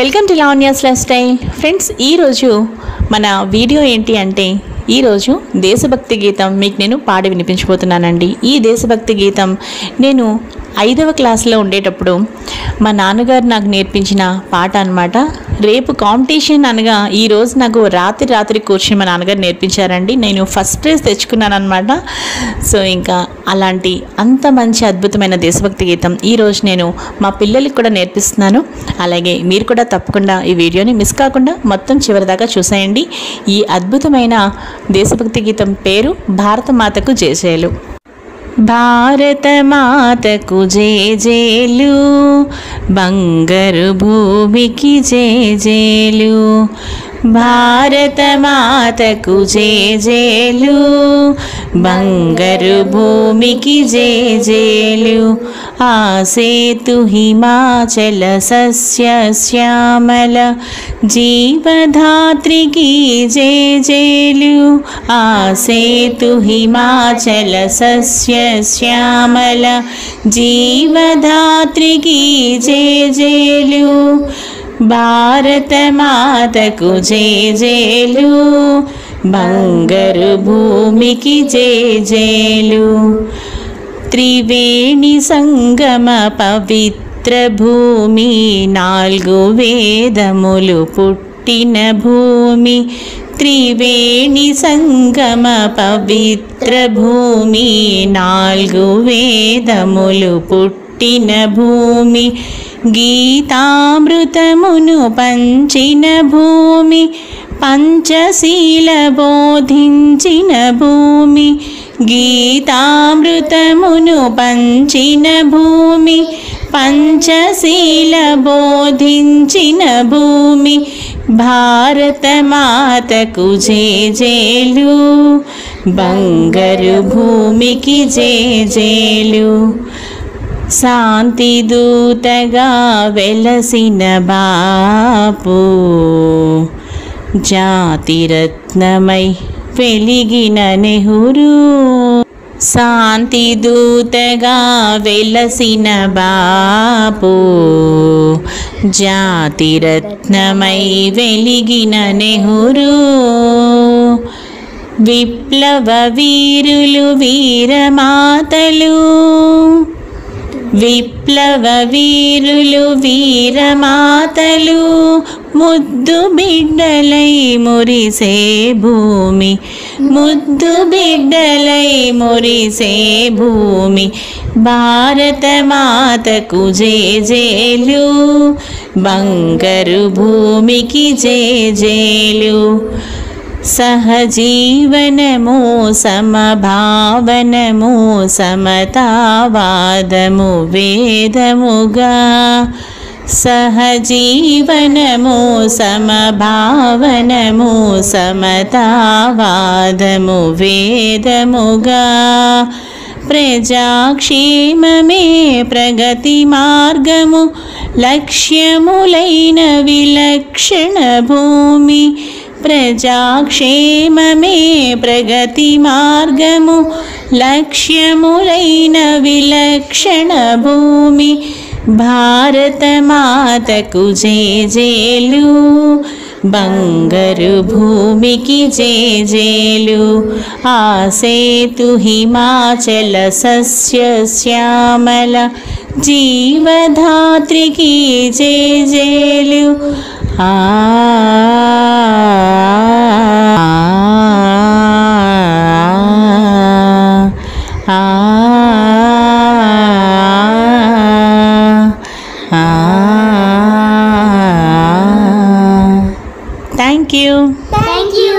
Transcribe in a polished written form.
Welcome to Lavanya's life style. Friends, ఈరోజు మన video ఏంటి అంటే ఈరోజు దేశభక్తి గీతం మీకు నేను పాడి వినిపించబోతున్నానండి. ఈ దేశభక్తి గీతం నేను 5వ క్లాస్లో ఉండేటప్పుడు మా నాన్నగారు నాకు నేర్పించిన పాట అనమాట. రేపు కాంపిటీషన్ అనగా ఈరోజు నాకు రాత్రి కూర్చుని మా నాన్నగారు నేర్పించారండి. నేను ఫస్ట్ ప్రైజ్ తెచ్చుకున్నాను అనమాట. సో ఇంకా అలాంటి అంత మంచి అద్భుతమైన దేశభక్తి గీతం ఈరోజు నేను మా పిల్లలకి కూడా నేర్పిస్తున్నాను. అలాగే మీరు కూడా తప్పకుండా ఈ వీడియోని మిస్ కాకుండా మొత్తం చివరిదాకా చూసేయండి. ఈ అద్భుతమైన దేశభక్తి గీతం పేరు భారత మాతకు జయజయలు. భారత మాతకు జయజయలు, బంగారు భూమికి జయజయలు. భారత మాతకు జయజయలు, బంగారు భూమికి జయజయలు. ఆసేతు హిమాచల సస్య శ్యామల, జీవధాత్రికి జయజయలు. ఆసేతు హిమాచల సస్య శ్యామల, జీవధాత్రికి జయజయలు. భారత మాతకు జయజయలు, బంగారు భూమికి జయజయలు. త్రివేణి సంగమ పవిత్ర భూమి, 4 వేదములు పుట్టిన భూమి. త్రివేణి సంగమ పవిత్ర భూమి, 4 వేదములు పుట్టిన భూమి. గీతామృతమును పంచిన భూమి, పంచశీల బోధించిన భూమి. గీతామృతమును పంచిన భూమి, పంచశీల బోధించిన భూమి. భారత మాతకు జయజయలు, బంగారు భూమికి జయజయలు. శాంతి దూతగా వెలసిన బాపు, జాతిరత్నమై వెలిగిన నెహ్రూ. శాంతి దూతగా వెలసిన బాపు, జాతిరత్నమై వెలిగిన నెహ్రూ. విప్లవ వీరులు వీరమాతలు, విప్లవ వీరులు వీరమాతలు. ముద్దు బిడ్డలై మురిసే భూమి, ముద్దు బిడ్డలై మురిసే భూమి. భారత మాతకు జయజయలు, బంగారు భూమికి జయజయలు. సహజీవనము సమభావనము, సమతావాదము వేదముగా. సహజీవనము సమభావనము, సమతావాదము వేదముగా. ప్రజాక్షేమమే ప్రగతి మార్గము, లక్ష్యములైన విలక్షణ భూమి. ప్రజాక్షేమమే ప్రగతి మార్గము, లక్ష్యములైన విలక్షణ భూమి. భారత మాతకు జయజయలు, బంగారు భూమికి జయజయలు. ఆసేతు హిమాచల సస్య Shyamala, జీవధాత్రికి జయజయలు. Thank you. Thank you.